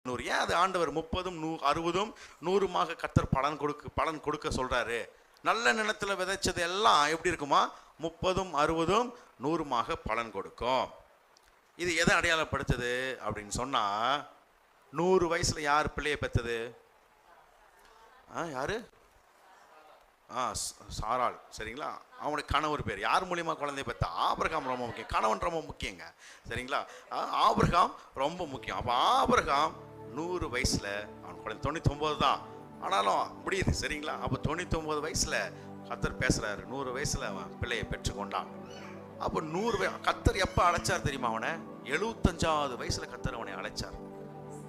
100. ஏன் அது ஆண்டவர் 30, 60, 100மாக கர்த்தர் பலன் கொடுக்க சொல்றாரு? நல்ல நிலத்துல விதைச்சது எல்லாம் எப்படி இருக்குமா? 30, 60, 100மாக பலன் கொடுக்கும். இது எதை அடையாளப்படுத்துது அப்படின்னு சொன்னா, 100 வயசுல யார் பிள்ளையை பெற்றது? யாரு? சாராள். சரிங்களா? அவனுடைய கணவர் பேர். யார் மூலியமா குழந்தைய பெற்ற? ஆபிரகாம். ரொம்ப முக்கியம். கணவன் ரொம்ப முக்கியங்க. சரிங்களா? ஆபிரகாம் ரொம்ப முக்கியம். அப்போ ஆபிரகாம் 100 வயசுல அவன் குழந்தை 99 தான், ஆனாலும் முடியுது. சரிங்களா? அப்போ 99 வயசுல கர்த்தர் பேசுறாரு, 100 வயசுல அவன் பிள்ளையை பெற்றுக்கொண்டான். அப்போ 100 கர்த்தர் எப்போ அழைச்சார் தெரியுமா? அவனை 75வது வயசுல கர்த்தர் அவனை அழைச்சார்.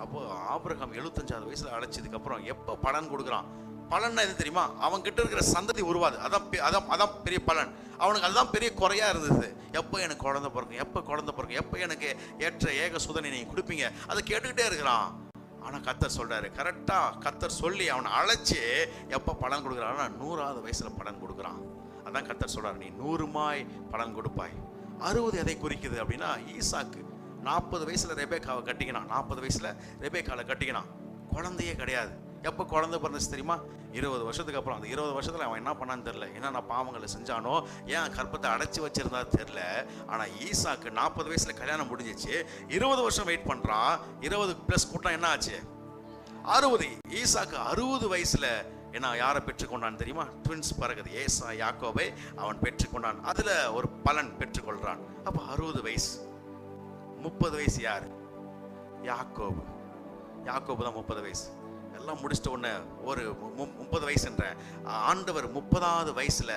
அப்போ ஆபிரகாம் 75வது வயசுல அழைச்சதுக்கு அப்புறம் எப்போ பலன் கொடுக்குறான்? பலன் எது தெரியுமா? அவன் கிட்ட இருக்கிற சந்ததி உருவாது. அதான் பெரிய பலன். அவனுக்கு அதுதான் பெரிய குறையா இருந்தது. எப்போ எனக்கு குழந்தை பிறக்கும், எப்போ குழந்தை பிறக்கும், எப்போ எனக்கு ஏற்ற ஏக சுதனை நீங்க கொடுப்பீங்க, அதை கேட்டுக்கிட்டே இருக்கிறான். ஆனா கர்த்தர் சொல்றாரு, கரெக்டா கர்த்தர் சொல்லி அவனை அழைச்சி எப்போ பலன் கொடுக்குறான்னா 100வது வயசுல பலன் கொடுக்குறான். அதான் கர்த்தர் சொல்றாரு, நீ 100 பலன் கொடுப்பாய். 60 எதை குறிக்குது அப்படின்னா, ஈசாக்கு 40 வயசுல ரெபேக்காவை கட்டிக்கினான். 40 வயசுல ரெபேக்காவை கட்டிக்கினான். குழந்தையே கிடையாது. எப்போ குழந்தை பிறந்துச்சு தெரியுமா? 20 வருஷத்துக்கு அப்புறம். அந்த 20 வருஷத்துல அவன் என்ன பண்ணான்னு தெரியல, என்னென்ன பாவங்களை செஞ்சானோ, ஏன் கற்பத்தை அடைச்சி வச்சிருந்தா தெரியல. ஆனா ஈசாக்கு 40 வயசுல கல்யாணம் முடிஞ்சிச்சு. 20 வருஷம் வெயிட் பண்றான். 20 பிளஸ் கூட்டம் என்ன ஆச்சு? 60. ஈசாக்கு 60 வயசுல என்ன யாரை பெற்றுக்கொண்டான் தெரியுமா? ட்வின்ஸ் பிறகுது. ஏசா யாக்கோபை அவன் பெற்றுக்கொண்டான். அதுல ஒரு பலன் பெற்றுக்கொள்றான். அப்ப 60 வயசு. 30 வயசு யாரு? யாக்கோபு. யாக்கோபு தான் 30 வயசு. எல்லாம் முடிச்சிட்ட உடனே ஒரு 30 வயசுன்ற ஆண்டவர் 30வது வயசுல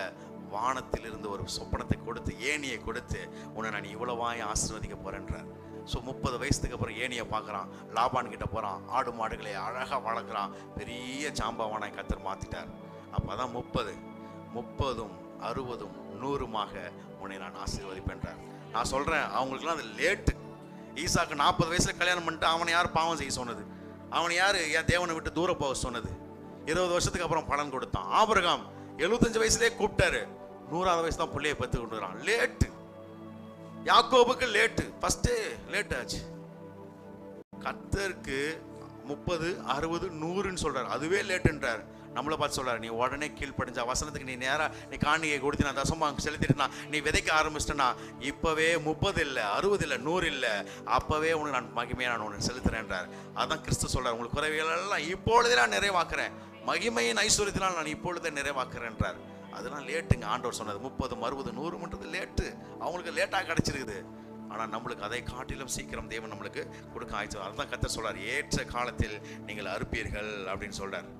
வானத்திலிருந்து ஒரு சொப்பனத்தை கொடுத்து, ஏணியை கொடுத்து, உன்னை நான் இவ்வளவாய் ஆசீர்வதிக்க போறேன்றார். ஸோ 30 வயசுக்கு அப்புறம் ஏணியை பார்க்குறான். லாபான் கிட்ட போகிறான். ஆடு மாடுகளை அழகாக வளர்க்குறான். பெரிய சாம்பவானாய் கர்த்தர் மாற்றிட்டார். அப்போ தான் 30, 60, 100மாக உன்னை நான் ஆசீர்வதிப்பேன்றார். நான் சொல்கிறேன், அவங்களுக்குலாம் அது லேட்டு. ஈசாக்கு 40 வயசில் கல்யாணம் பண்ணிட்டு அவனை யார் பாவம் செய்ய சொன்னது? அவனை யார் ஏன் தேவனை விட்டு தூரம் போக சொன்னது? 20 வருஷத்துக்கு அப்புறம் பலன் கொடுத்தான். ஆபிரகாம் 75 வயசுலேயே கூப்பிட்டாரு. 100வது வயசு தான் பிள்ளையை பெற்று கொண்டுறான். லேட்டு. யாக்கோபுக்கு லேட்டு. ஃபர்ஸ்டே லேட் ஆச்சு. கர்த்தருக்கு 30, 60, 100ன்னு சொல்றாரு. அதுவே லேட்டுன்றார். நம்மளை பார்த்து சொல்றாரு, நீ உடனே கீழ்ப்படிஞ்ச வசனத்துக்கு நீ நேரா நீ காணிக்கை கொடுத்து நான் தசமாக செலுத்திட்டுனா நீ விதைக்க ஆரம்பிச்சிட்டேன்னா இப்பவே 30 இல்லை, 60 இல்லை, 100 இல்லை, அப்பவே உனக்கு நான் மகிமையை நான் உனக்கு செலுத்துறேன்றார். அதான் கிறிஸ்து சொல்றாரு, உங்களுக்கு குறைவுகளெல்லாம் இப்பொழுதே நான் நிறைவாக்குறேன், மகிமையின் ஐஸ்வர்யத்தினால் நான் இப்பொழுதே நிறைவாக்குறேன்றார். அதெல்லாம் லேட்டுங்க. ஆண்டவர் சொன்னது 30, 60, 100ன்றது லேட்டு. அவங்களுக்கு லேட்டாக கிடைச்சிருக்குது. ஆனால் நம்மளுக்கு அதை காட்டிலும் சீக்கிரம் தேவன் நம்மளுக்கு கொடுக்க ஆயிடுச்சு. அதுதான் கர்த்தர் சொல்றார், ஏற்ற காலத்தில் நீங்கள் அறுப்பீர்கள் அப்படின்னு சொல்றார்.